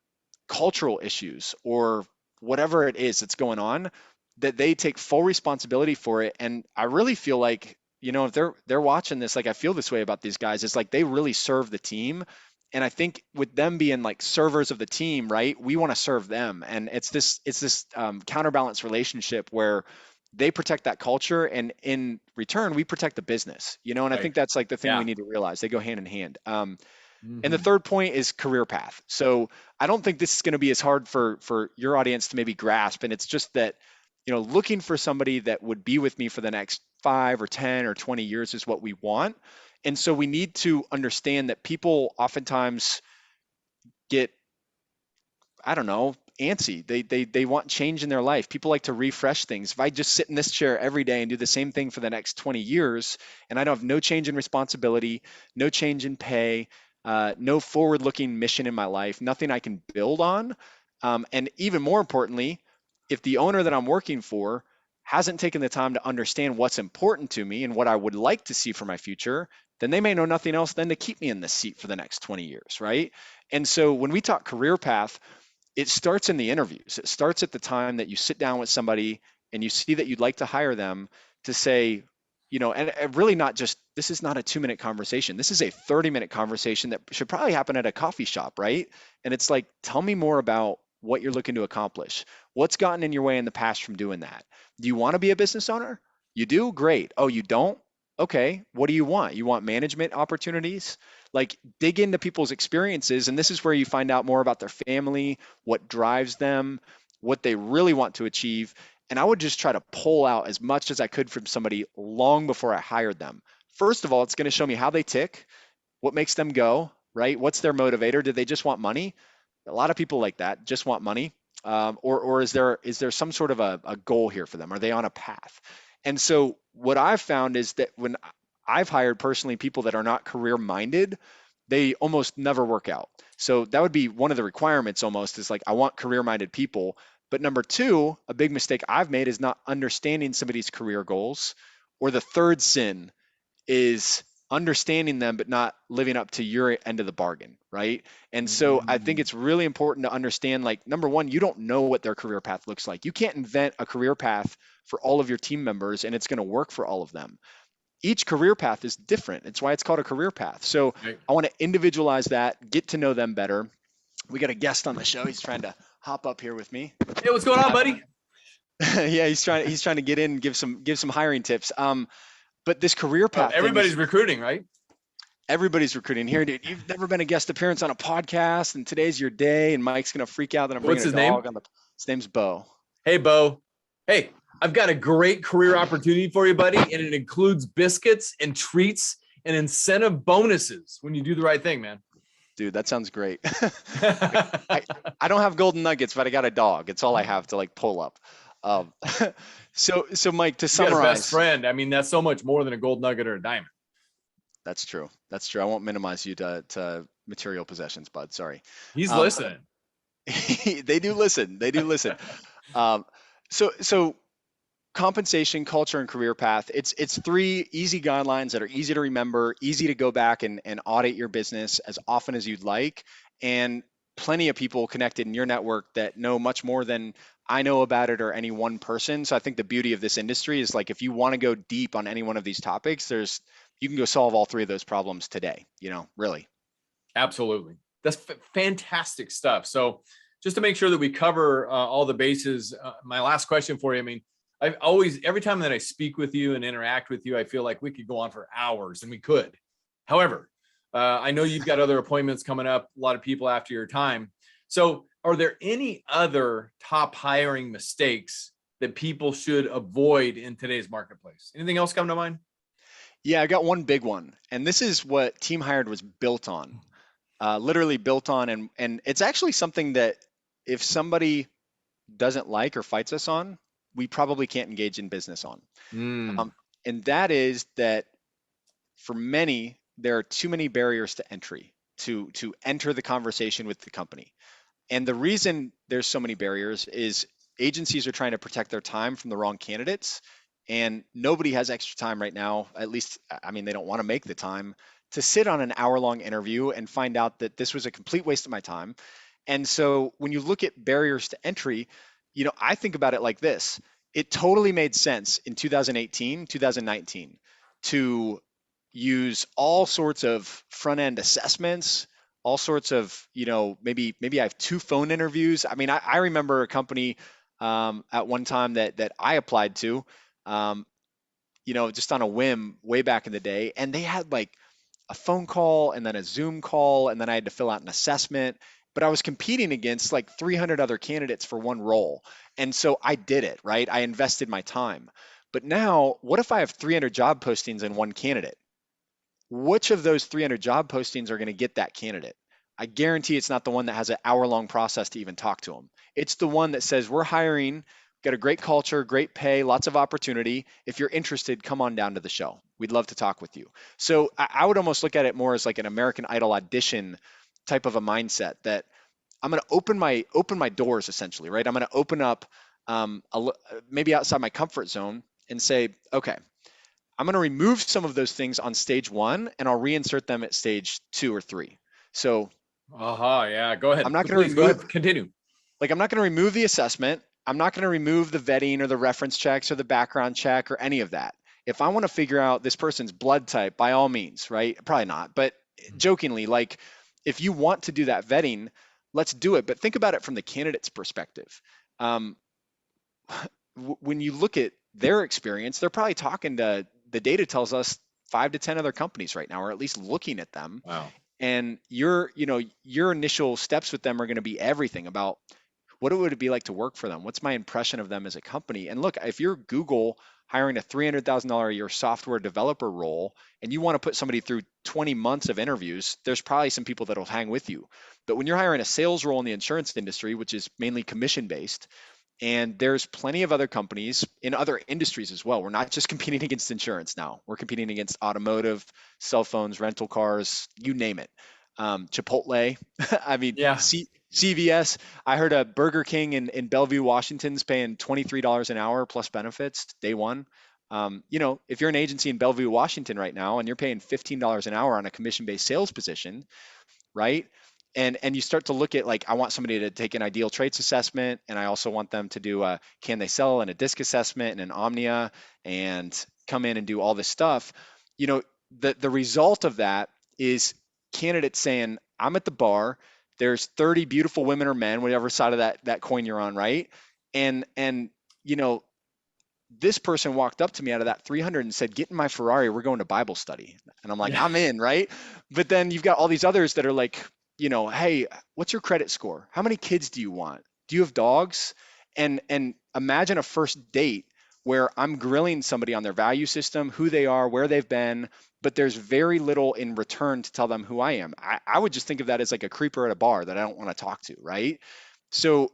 [SPEAKER 3] cultural issues or whatever it is that's going on, that they take full responsibility for it. And I really feel like, if they're watching this, like I feel this way about these guys, it's like they really serve the team. And I think with them being like servers of the team, right, we want to serve them. And it's this counterbalance relationship where they protect that culture, and in return we protect the business, and I
[SPEAKER 2] Right.
[SPEAKER 3] think that's like the thing
[SPEAKER 2] Yeah.
[SPEAKER 3] we need to realize. They go hand in hand. And the
[SPEAKER 2] Mhm.
[SPEAKER 3] third point is career path. So I don't think this is going to be as hard for your audience to maybe grasp. And it's just that, looking for somebody that would be with me for the next 5 or 10 or 20 years is what we want. And so we need to understand that people oftentimes get, I don't know, antsy. They want change in their life. People like to refresh things. If I just sit in this chair every day and do the same thing for the next 20 years, and I don't have no change in responsibility, no change in pay, no forward-looking mission in my life, nothing I can build on, and even more importantly, if the owner that I'm working for hasn't taken the time to understand what's important to me and what I would like to see for my future, then they may know nothing else than to keep me in this seat for the next 20 years, right? And so when we talk career path, it starts in the interviews. It starts at the time that you sit down with somebody and you see that you'd like to hire them, to say, and really not just, this is not a 2-minute conversation. This is a 30-minute conversation that should probably happen at a coffee shop, right? And it's like, tell me more about what you're looking to accomplish. What's gotten in your way in the past from doing that? Do you want to be a business owner? You do? Great. Oh, you don't? Okay. What do you want? You want management opportunities? Like, dig into people's experiences. And this is where you find out more about their family, what drives them, what they really want to achieve. And I would just try to pull out as much as I could from somebody long before I hired them. First of all, it's going to show me how they tick, what makes them go, right? What's their motivator? Did they just want money? A lot of people like that, just want money. Or is there some sort of a goal here for them? Are they on a path? And so what I've found is that when I've hired personally people that are not career minded, they almost never work out. So that would be one of the requirements almost, is like, I want career minded people. But number two, a big mistake I've made is not understanding somebody's career goals. Or the third sin is understanding them but not living up to your end of the bargain, right? And so I think
[SPEAKER 2] Mhm.
[SPEAKER 3] it's really important to understand, like, number one, you don't know what their career path looks like. You can't invent a career path for all of your team members and it's going to work for all of them. Each career path is different. It's why it's called a career path. So
[SPEAKER 2] Right.
[SPEAKER 3] I want to individualize that, get to know them better. We got a guest on the show. He's trying to hop up here with me.
[SPEAKER 2] Hey, what's going on, buddy?
[SPEAKER 3] Yeah, he's trying to get in and give some hiring tips. But this career
[SPEAKER 2] Oh,
[SPEAKER 3] path thing
[SPEAKER 2] everybody's
[SPEAKER 3] is,
[SPEAKER 2] recruiting, right?
[SPEAKER 3] everybody's recruiting here, dude. You've never been a guest appearance on a podcast, and today's your day. And Mike's gonna freak out that I'm
[SPEAKER 2] What's
[SPEAKER 3] bringing a
[SPEAKER 2] his name?
[SPEAKER 3] dog on the. His name's Bo.
[SPEAKER 2] Hey, Bo. Hey, I've got a great career opportunity for you, buddy, and it includes biscuits and treats and incentive bonuses when you do the right thing, man.
[SPEAKER 3] Dude, that sounds great. I, I don't have golden nuggets, but I got a dog. It's all I have to like pull up. Um, so Mike, to
[SPEAKER 2] You got a best
[SPEAKER 3] summarize,
[SPEAKER 2] friend. I mean, that's so much more than a gold nugget or a diamond.
[SPEAKER 3] that's true. That's true. I won't minimize you to material possessions, bud. Sorry.
[SPEAKER 2] He's
[SPEAKER 3] Um,
[SPEAKER 2] listening.
[SPEAKER 3] they do listen. They do listen. Um, so compensation, culture, and career path. It's 3 easy guidelines that are easy to remember, easy to go back and audit your business as often as you'd like, and plenty of people connected in your network that know much more than I know about it or any one person. So I think the beauty of this industry is, like, if you want to go deep on any one of these topics, you can go solve all 3 of those problems today, really.
[SPEAKER 2] Absolutely. That's fantastic stuff. So just to make sure that we cover all the bases, my last question for you, I mean, I've always, every time that I speak with you and interact with you, I feel like we could go on for hours, and we could. However, I know you've got other appointments coming up, a lot of people after your time. So are there any other top hiring mistakes that people should avoid in today's marketplace? Anything else come to mind?
[SPEAKER 3] Yeah, I got one big one, and this is what Team Hired was built on, literally built on, and it's actually something that if somebody doesn't like or fights us on, we probably can't engage in business on.
[SPEAKER 2] Mm.
[SPEAKER 3] And that is that for many, there are too many barriers to entry to enter the conversation with the company. And the reason there's so many barriers is agencies are trying to protect their time from the wrong candidates. And nobody has extra time right now, at least, I mean, they don't want to make the time to sit on an hour-long interview and find out that this was a complete waste of my time. And so when you look at barriers to entry, I think about it like this. It totally made sense in 2018, 2019 to use all sorts of front-end assessments, all sorts of, maybe I have 2 phone interviews. I mean, I remember a company at one time that I applied to, um, just on a whim way back in the day, and they had like a phone call and then a Zoom call, and then I had to fill out an assessment. But I was competing against like 300 other candidates for one role. And so I did it, right? I invested my time. But now, what if I have 300 job postings and one candidate? Which of those 300 job postings are going to get that candidate? I guarantee it's not the one that has an hour-long process to even talk to them. It's the one that says, we're hiring, got a great culture, great pay, lots of opportunity. If you're interested, come on down to the show. We'd love to talk with you. So I would almost look at it more as like an American Idol audition type of a mindset that I'm going to open my doors essentially, right? I'm going to open up maybe outside my comfort zone and say, okay, I'm going to remove some of those things on stage 1 and I'll reinsert them at stage 2 or 3. So
[SPEAKER 2] Yeah. Go ahead.
[SPEAKER 3] I'm not going to
[SPEAKER 2] Please go
[SPEAKER 3] remove,
[SPEAKER 2] ahead. Continue.
[SPEAKER 3] like, I'm not going to remove the assessment. I'm not going to remove the vetting or the reference checks or the background check or any of that. If I want to figure out this person's blood type, by all means, right? Probably not, but jokingly, like, if you want to do that vetting, let's do it. But think about it from the candidate's perspective. Um, when you look at their experience, they're probably talking to, the data tells us, 5 to 10 other companies right now, or at least looking at them.
[SPEAKER 2] Wow.
[SPEAKER 3] And your initial steps with them are going to be everything about what would it be like to work for them? What's my impression of them as a company? And look, if you're Google hiring a $300,000 a year software developer role and you want to put somebody through 20 months of interviews, there's probably some people that'll hang with you. But when you're hiring a sales role in the insurance industry, which is mainly commission based, and there's plenty of other companies in other industries as well. We're not just competing against insurance now. We're competing against automotive, cell phones, rental cars, you name it. Chipotle, I mean,
[SPEAKER 2] Yeah.
[SPEAKER 3] CVS. I heard a Burger King in Bellevue, Washington's paying $23 an hour plus benefits day one. If you're an agency in Bellevue, Washington right now, and you're paying $15 an hour on a commission-based sales position, right? And you start to look at, like, I want somebody to take an ideal traits assessment, and I also want them to do a can they sell and a disc assessment and an omnia and come in and do all this stuff. The result of that is candidates saying, I'm at the bar, there's 30 beautiful women or men, whatever side of that coin you're on, right? And this person walked up to me out of that 300 and said, get in my Ferrari, we're going to Bible study. And I'm like,
[SPEAKER 2] Yeah.
[SPEAKER 3] I'm in, right? But then you've got all these others that are like, hey, what's your credit score? How many kids do you want? Do you have dogs? And imagine a first date where I'm grilling somebody on their value system, who they are, where they've been, but there's very little in return to tell them who I am. I would just think of that as like a creeper at a bar that I don't want to talk to, right? So,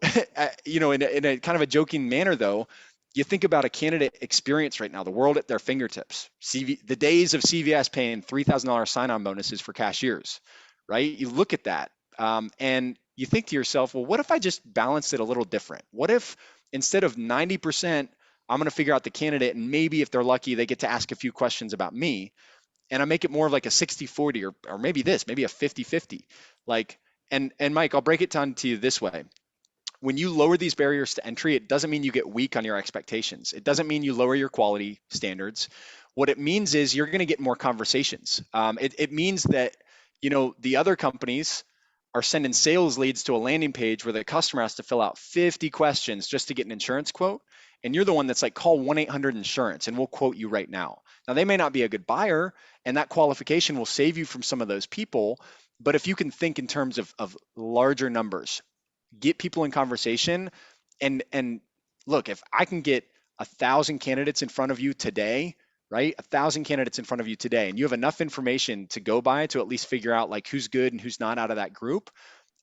[SPEAKER 3] in a kind of a joking manner, though, you think about a candidate experience right now, the world at their fingertips. The days of CVS paying $3,000 sign-on bonuses for cashiers, right? You look at that, and you think to yourself, well, what if I just balanced it a little different? What if instead of 90%, I'm going to figure out the candidate, and maybe if they're lucky, they get to ask a few questions about me, and I make it more of like a 60-40, or maybe maybe a 50-50. Like, and Mike, I'll break it down to you this way. When you lower these barriers to entry, it doesn't mean you get weak on your expectations. It doesn't mean you lower your quality standards. What it means is you're going to get more conversations. It means that, the other companies are sending sales leads to a landing page where the customer has to fill out 50 questions just to get an insurance quote. And you're the one that's like, call 1-800-INSURANCE and we'll quote you right now. Now, they may not be a good buyer, and that qualification will save you from some of those people. But if you can think in terms of larger numbers, get people in conversation, and look, if I can get 1,000 candidates in front of you today, right? 1,000 candidates in front of you today, and you have enough information to go by to at least figure out like who's good and who's not out of that group.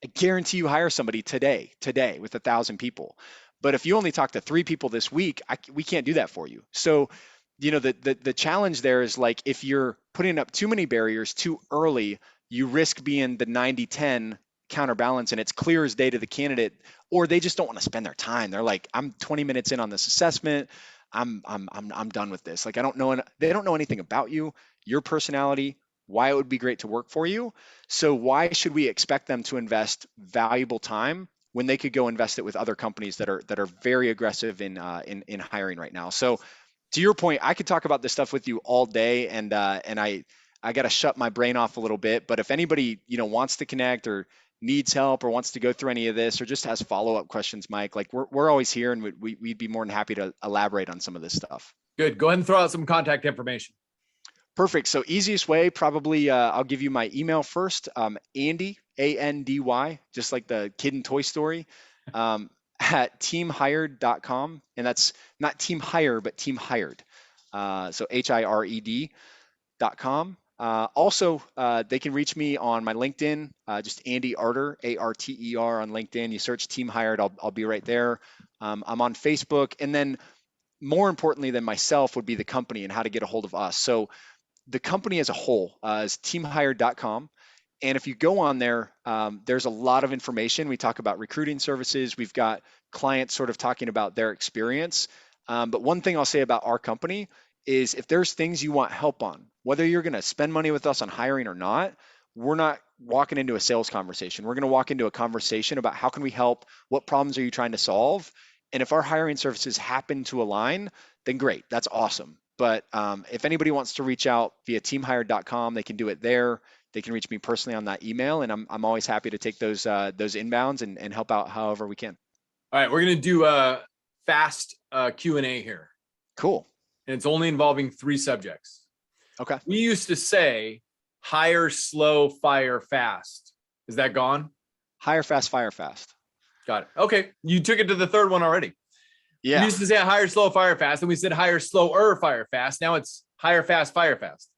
[SPEAKER 3] I guarantee you hire somebody today with 1,000 people. But if you only talk to 3 people this week, we can't do that for you. So, the challenge there is like if you're putting up too many barriers too early, you risk being the 90-10 counterbalance, and it's clear as day to the candidate, or they just don't want to spend their time. They're like, I'm 20 minutes in on this assessment. I'm done with this. Like they don't know anything about you, your personality, why it would be great to work for you. So why should we expect them to invest valuable time when they could go invest it with other companies that are very aggressive in hiring right now? So to your point, I could talk about this stuff with you all day, and I got to shut my brain off a little bit. But if anybody wants to connect or needs help or wants to go through any of this or just has follow-up questions, Mike, like we're always here, and we'd be more than happy to elaborate on some of this stuff.
[SPEAKER 2] Good. Go ahead and throw out some contact information.
[SPEAKER 3] Perfect. So easiest way, probably I'll give you my email first. Andy, ANDY, just like the kid in Toy Story, at teamhired.com. And that's not team hire, but team hired. So HIRED.com. Also, they can reach me on my LinkedIn, just Andy Arter, ARTER on LinkedIn. You search Team Hired, I'll be right there. I'm on Facebook. And then more importantly than myself would be the company and how to get a hold of us. So the company as a whole is teamhired.com. And if you go on there, there's a lot of information. We talk about recruiting services. We've got clients sort of talking about their experience. But one thing I'll say about our company is if there's things you want help on, whether you're going to spend money with us on hiring or not, we're not walking into a sales conversation. We're going to walk into a conversation about how can we help? What problems are you trying to solve? And if our hiring services happen to align, then great, that's awesome. But if anybody wants to reach out via teamhired.com, they can do it there. They can reach me personally on that email, and I'm always happy to take those inbounds and help out however we can.
[SPEAKER 2] All right, we're going to do a fast Q&A here.
[SPEAKER 3] Cool.
[SPEAKER 2] And it's only involving 3 subjects.
[SPEAKER 3] Okay.
[SPEAKER 2] We used to say hire slow, fire fast. Is that gone?
[SPEAKER 3] Hire fast, fire fast.
[SPEAKER 2] Got it. Okay. You took it to the 3rd one already.
[SPEAKER 3] Yeah.
[SPEAKER 2] We used to say hire slow, fire fast, and we said hire slower, fire fast. Now it's hire fast, fire fast.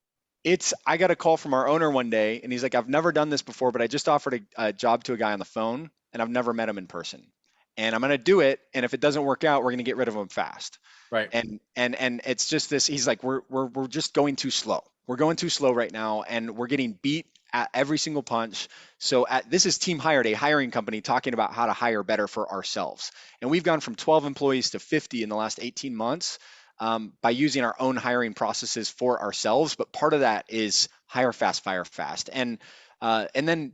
[SPEAKER 3] I got a call from our owner one day, and he's like, I've never done this before, but I just offered a job to a guy on the phone, and I've never met him in person. And I'm going to do it. And if it doesn't work out, we're going to get rid of him fast.
[SPEAKER 2] Right.
[SPEAKER 3] And it's just this, he's like, we're just going too slow. We're going too slow right now, and we're getting beat at every single punch. So this is Team Hired, a hiring company talking about how to hire better for ourselves. And we've gone from 12 employees to 50 in the last 18 months by using our own hiring processes for ourselves. But part of that is hire fast, fire fast. And then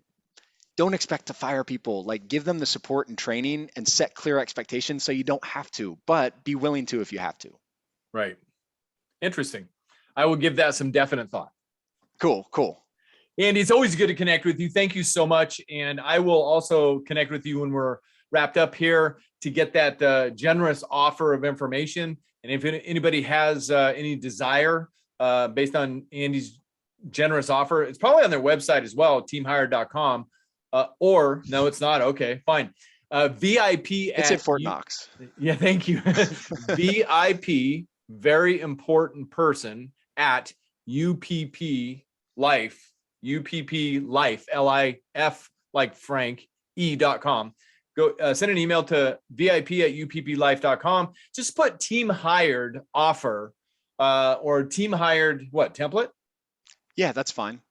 [SPEAKER 3] don't expect to fire people. Like, give them the support and training and set clear expectations so you don't have to, but be willing to if you have to.
[SPEAKER 2] Right. Interesting. I will give that some definite thought.
[SPEAKER 3] Cool.
[SPEAKER 2] Andy, it's always good to connect with you. Thank you so much. And I will also connect with you when we're wrapped up here to get that generous offer of information. And if anybody has any desire based on Andy's generous offer, it's probably on their website as well, teamhired.com. Or no, it's not. Okay, fine. VIP.
[SPEAKER 3] It's at Fort Knox.
[SPEAKER 2] Yeah, thank you. VIP, very important person at UPP Life, LIF like Frank, E.com. Go send an email to VIP@upplife.com. Just put team hired offer or team hired template?
[SPEAKER 3] Yeah, that's fine.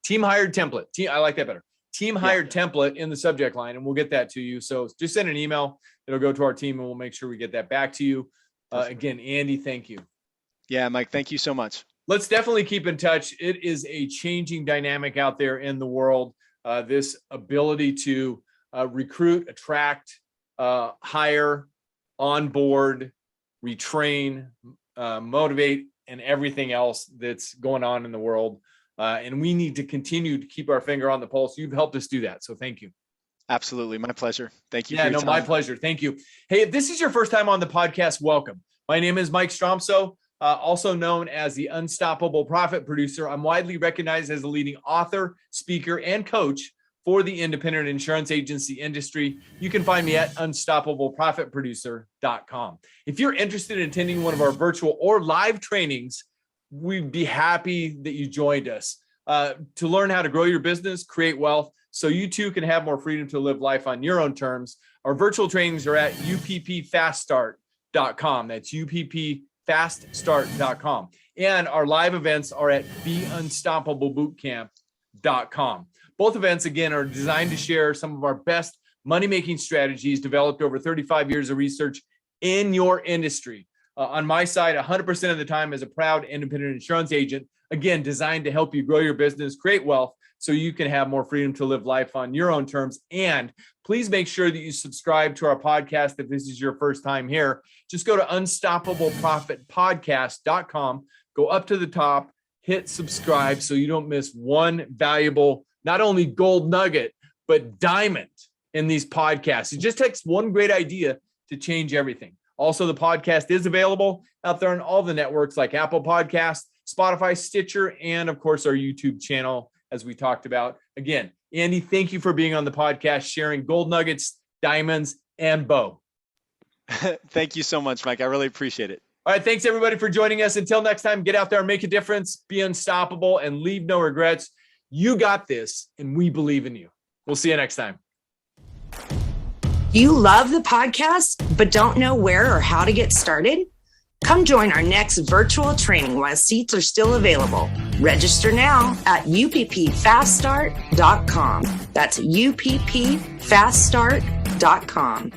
[SPEAKER 2] Team hired template. I like that better. Team hired template in the subject line, and we'll get that to you. So just send an email. It'll go to our team, and we'll make sure we get that back to you. Again, Andy, thank you.
[SPEAKER 3] Yeah, Mike, thank you so much.
[SPEAKER 2] Let's definitely keep in touch. It is a changing dynamic out there in the world. This ability to recruit, attract, hire, onboard, retrain, motivate, and everything else that's going on in the world. And we need to continue to keep our finger on the pulse. You've helped us do that. So thank you.
[SPEAKER 3] Absolutely. My pleasure. Thank you.
[SPEAKER 2] Yeah, my pleasure. Thank you. Hey, if this is your first time on the podcast, welcome. My name is Mike Stromsoe, also known as the Unstoppable Profit Producer. I'm widely recognized as a leading author, speaker, and coach for the independent insurance agency industry. You can find me at unstoppableprofitproducer.com. If you're interested in attending one of our virtual or live trainings, we'd be happy that you joined us to learn how to grow your business, create wealth, so you too can have more freedom to live life on your own terms. Our virtual trainings are at uppfaststart.com. That's uppfaststart.com. And our live events are at beunstoppablebootcamp.com. Both events, again, are designed to share some of our best money-making strategies developed over 35 years of research in your industry. On my side, 100% of the time as a proud independent insurance agent, again, designed to help you grow your business, create wealth, so you can have more freedom to live life on your own terms. And please make sure that you subscribe to our podcast if this is your first time here. Just go to unstoppableprofitpodcast.com, go up to the top, hit subscribe so you don't miss one valuable, not only gold nugget, but diamond in these podcasts. It just takes one great idea to change everything. Also, the podcast is available out there on all the networks like Apple Podcasts, Spotify, Stitcher, and of course, our YouTube channel, as we talked about. Again, Andy, thank you for being on the podcast, sharing gold nuggets, diamonds, and Bo.
[SPEAKER 3] Thank you so much, Mike. I really appreciate it.
[SPEAKER 2] All right. Thanks, everybody, for joining us. Until next time, get out there and make a difference, be unstoppable, and leave no regrets. You got this, and we believe in you. We'll see you next time.
[SPEAKER 1] You love the podcast, but don't know where or how to get started? Come join our next virtual training while seats are still available. Register now at uppfaststart.com. That's uppfaststart.com.